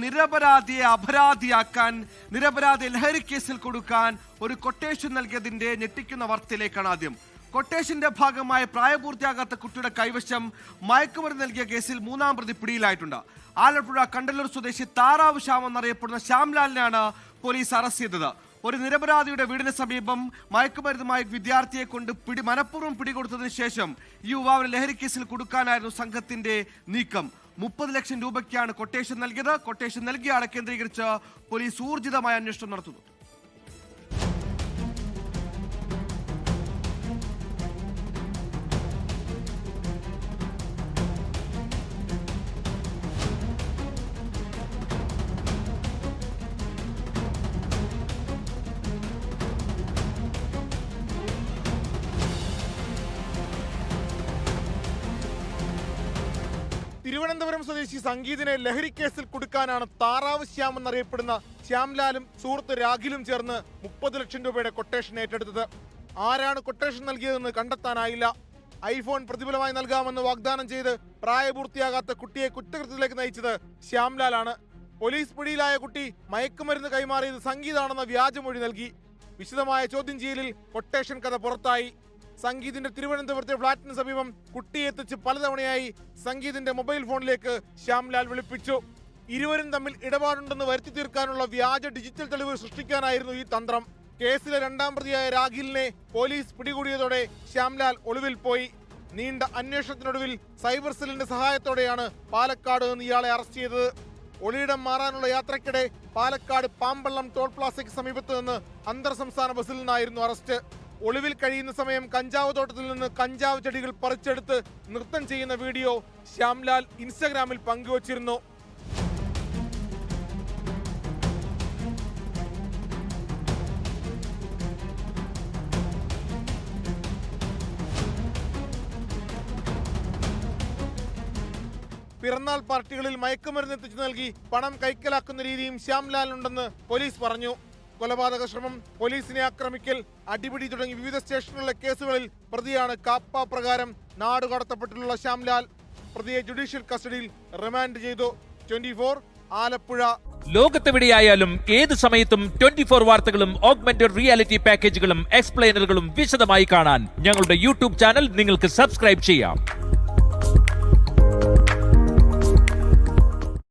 നിരപരാധിയെ അപരാധിയാക്കാൻ, നിരപരാധി ലഹരി കേസിൽ കൊടുക്കാൻ ഒരു കൊട്ടേഷൻ നൽകിയതിന്റെ ഞെട്ടിക്കുന്ന വാർത്തയിലേക്കാണ് ആദ്യം. കൊട്ടേഷന്റെ ഭാഗമായി പ്രായപൂർത്തിയാകാത്ത കുട്ടിയുടെ കൈവശം മയക്കുമരുന്ന് നൽകിയ കേസിൽ 3-ാം പ്രതി പിടിയിലായിട്ടുണ്ട്. ആലപ്പുഴ കണ്ടല്ലൂർ സ്വദേശി താറാവ് ശ്യാം എന്നറിയപ്പെടുന്ന ശ്യാംലാലിനെയാണ് പോലീസ് അറസ്റ്റ് ചെയ്തത്. ഒരു നിരപരാധിയുടെ വീടിന് സമീപം മയക്കുമരുന്നുമായി വിദ്യാർത്ഥിയെ കൊണ്ട് മനഃപൂർവ്വം പിടികൊടുത്തതിന് ശേഷം ഈ യുവാവിന് ലഹരി കേസിൽ കൊടുക്കാനായിരുന്നു സംഘത്തിന്റെ നീക്കം. 30 ലക്ഷം രൂപയ്ക്കാണ് കൊട്ടേഷൻ നൽകിയത്. കൊട്ടേഷൻ നൽകിയ ആളെ കേന്ദ്രീകരിച്ച് പോലീസ് ഊർജിതമായ അന്വേഷണം നടത്തുന്നു. തിരുവനന്തപുരം സ്വദേശി സംഗീതിനെ ലഹരി കേസിൽ കൊടുക്കാനാണ് താറാവ് ശ്യാം എന്നറിയപ്പെടുന്ന ശ്യാംലാലും സുഹൃത്ത് രാഖിലും ചേർന്ന് 30 ലക്ഷം രൂപയുടെ കൊട്ടേഷൻ ഏറ്റെടുത്തത്. ആരാണ് കൊട്ടേഷൻ നൽകിയതെന്ന് കണ്ടെത്താനായില്ല. ഐഫോൺ പ്രതിഫലമായി നൽകാമെന്ന് വാഗ്ദാനം ചെയ്ത് പ്രായപൂർത്തിയാകാത്ത കുട്ടിയെ കുറ്റകൃത്യത്തിലേക്ക് നയിച്ചത് ശ്യാംലാലാണ്. പോലീസ് പിടിയിലായ കുട്ടി മയക്കുമരുന്ന് കൈമാറിയത് സംഗീതാണെന്ന വ്യാജമൊഴി നൽകി. വിശദമായ ചോദ്യം ചെയ്യലിൽ കൊട്ടേഷൻ കഥ പുറത്തായി. സംഗീതിന്റെ തിരുവനന്തപുരത്തെ ഫ്ളാറ്റിന് സമീപം കുട്ടിയെ എത്തിച്ച് പലതവണയായി സംഗീതിന്റെ മൊബൈൽ ഫോണിലേക്ക് ശ്യാംലാൽ വിളിപ്പിച്ചു. ഇരുവരും തമ്മിൽ ഇടപാടുണ്ടെന്ന് വരുത്തി തീർക്കാനുള്ള വ്യാജ ഡിജിറ്റൽ തെളിവ് സൃഷ്ടിക്കാനായിരുന്നു ഈ തന്ത്രം. കേസിലെ 2-ാം പ്രതിയായ രാഖിലിനെ പോലീസ് പിടികൂടിയതോടെ ശ്യാംലാൽ ഒളിവിൽ പോയി. നീണ്ട അന്വേഷണത്തിനൊടുവിൽ സൈബർ സെല്ലിന്റെ സഹായത്തോടെയാണ് പാലക്കാട് നിന്ന് ഇയാളെ അറസ്റ്റ് ചെയ്തത്. ഒളിയിടം മാറാനുള്ള യാത്രയ്ക്കിടെ പാലക്കാട് പാമ്പള്ളം ടോൾ പ്ലാസയ്ക്ക് സമീപത്ത് നിന്ന് അന്തർ സംസ്ഥാന ബസ്സിൽ നിന്നായിരുന്നു അറസ്റ്റ്. ഒളിവിൽ കഴിയുന്ന സമയം കഞ്ചാവ് തോട്ടത്തിൽ നിന്ന് കഞ്ചാവ് ചെടികൾ പറിച്ചെടുത്ത് നൃത്തം ചെയ്യുന്ന വീഡിയോ ശ്യാംലാൽ ഇൻസ്റ്റഗ്രാമിൽ പങ്കുവച്ചിരുന്നു. പിറന്നാൾ പാർട്ടികളിൽ മയക്കുമരുന്ന് എത്തിച്ചു നൽകി പണം കൈക്കലാക്കുന്ന രീതിയും ശ്യാംലാലിനുണ്ടെന്ന് പോലീസ് പറഞ്ഞു. കൊലപാതക ശ്രമം, പോലീസിനെ ആക്രമിക്കൽ, അടിപിടി തുടങ്ങി വിവിധ സ്റ്റേഷനിലെ കേസുകളിൽ പ്രതിയാണ്. കാപ്പ പ്രകാരം നാട് കടത്തപ്പെട്ടിട്ടുള്ള ശ്യാംലാൽ പ്രതിയെ ജുഡീഷ്യൽ കസ്റ്റഡിയിൽ റിമാൻഡ് ചെയ്തു. 24 ആലപ്പുഴ. ലോകത്തെവിടെയായാലും ഏത് സമയത്തും 24 വാർത്തകളും ഓഗ്മെന്റഡ് റിയാലിറ്റി പാക്കേജുകളും എക്സ്പ്ലെയിനറുകളും വിശദമായി കാണാൻ ഞങ്ങളുടെ യൂട്യൂബ് ചാനൽ നിങ്ങൾക്ക് സബ്സ്ക്രൈബ് ചെയ്യാം.